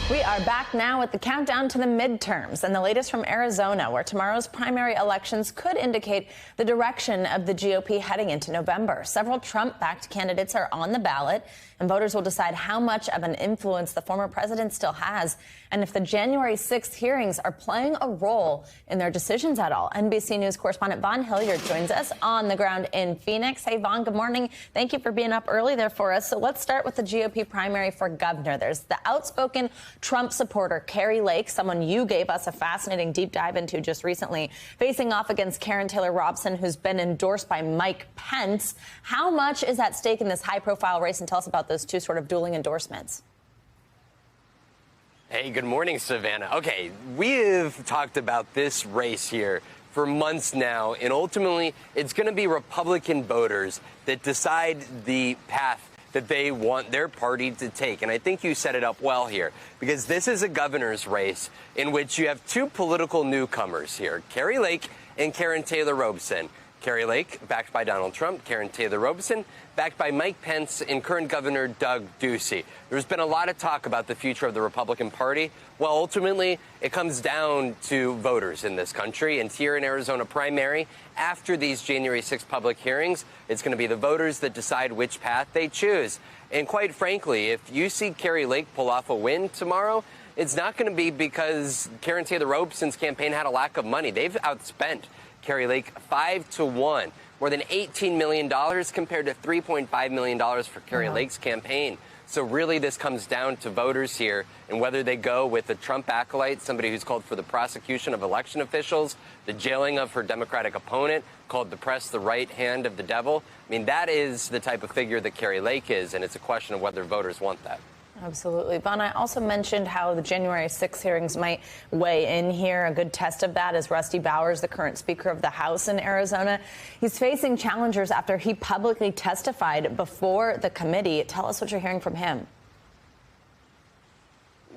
We are back now with the countdown to the midterms and the latest from Arizona, where tomorrow's primary elections could indicate the direction of the GOP heading into November. Several Trump-backed candidates are on the ballot, and voters will decide how much of an influence the former president still has and if the January 6th hearings are playing a role in their decisions at all. NBC News correspondent Vaughn Hillyard joins us on the ground in Phoenix. Hey, Vaughn, good morning. Thank you for being up early there for us. So let's start with the GOP primary for governor. There's the outspoken Trump supporter Kari Lake, someone you gave us a fascinating deep dive into just recently, facing off against Karen Taylor Robson, who's been endorsed by Mike Pence. How much is at stake in this high-profile race? And tell us about those two sort of dueling endorsements. Hey, good morning, Savannah. Okay, we've talked about this race here for months now, and ultimately it's going to be Republican voters that decide the path that they want their party to take. And I think you set it up well here, because this is a governor's race in which you have two political newcomers here, Kari Lake and Karen Taylor Robson. Kari Lake, backed by Donald Trump. Karen Taylor Robson, backed by Mike Pence and current Governor Doug Ducey. There's been a lot of talk about the future of the Republican Party. Well, ultimately, it comes down to voters in this country. And here in Arizona primary, after these January 6th public hearings, it's going to be the voters that decide which path they choose. And quite frankly, if you see Kari Lake pull off a win tomorrow, it's not going to be because Karen Taylor Robson's campaign had a lack of money. They've outspent Kari Lake 5-1, more than $18 million compared to $3.5 million for Kari Lake's campaign. So really this comes down to voters here and whether they go with the Trump acolyte, somebody who's called for the prosecution of election officials, the jailing of her Democratic opponent, called the press the right hand of the devil. I mean, that is the type of figure that Kari Lake is, and it's a question of whether voters want that. Absolutely. Vaughn, I also mentioned how the January 6th hearings might weigh in here. A good test of that is Rusty Bowers, the current Speaker of the House in Arizona. He's facing challengers after he publicly testified before the committee. Tell us what you're hearing from him.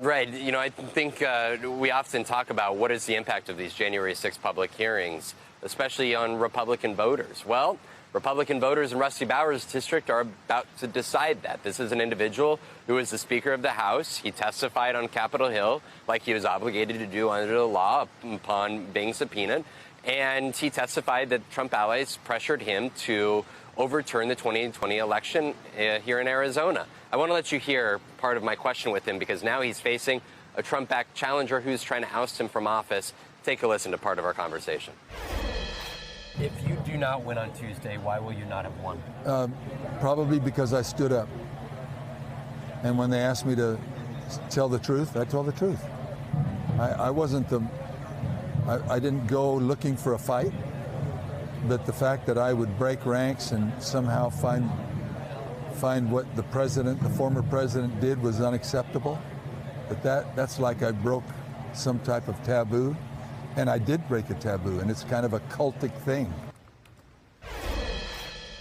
Right. You know, I think we often talk about what is the impact of these January 6th public hearings, especially on Republican voters. Well, Republican voters in Rusty Bowers' district are about to decide that. This is an individual who is the Speaker of the House. He testified on Capitol Hill like he was obligated to do under the law upon being subpoenaed. And he testified that Trump allies pressured him to overturn the 2020 election here in Arizona. I want to let you hear part of my question with him because now he's facing a Trump-backed challenger who's trying to oust him from office. Take a listen to part of our conversation. If you do not win on Tuesday, why will you not have won? Probably because I stood up. And when they asked me to tell the truth, I told the truth. I wasn't I didn't go looking for a fight, but the fact that I would break ranks and somehow find what the former president did was unacceptable, but that's like I broke some type of taboo. And I did break a taboo, and it's kind of a cultic thing.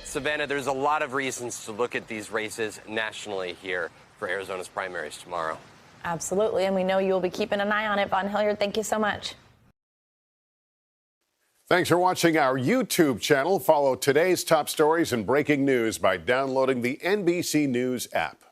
Savannah, there's a lot of reasons to look at these races nationally here for Arizona's primaries tomorrow. Absolutely, and we know you'll be keeping an eye on it. Vaughn Hillyard, thank you so much. Thanks for watching our YouTube channel. Follow today's top stories and breaking news by downloading the NBC News app.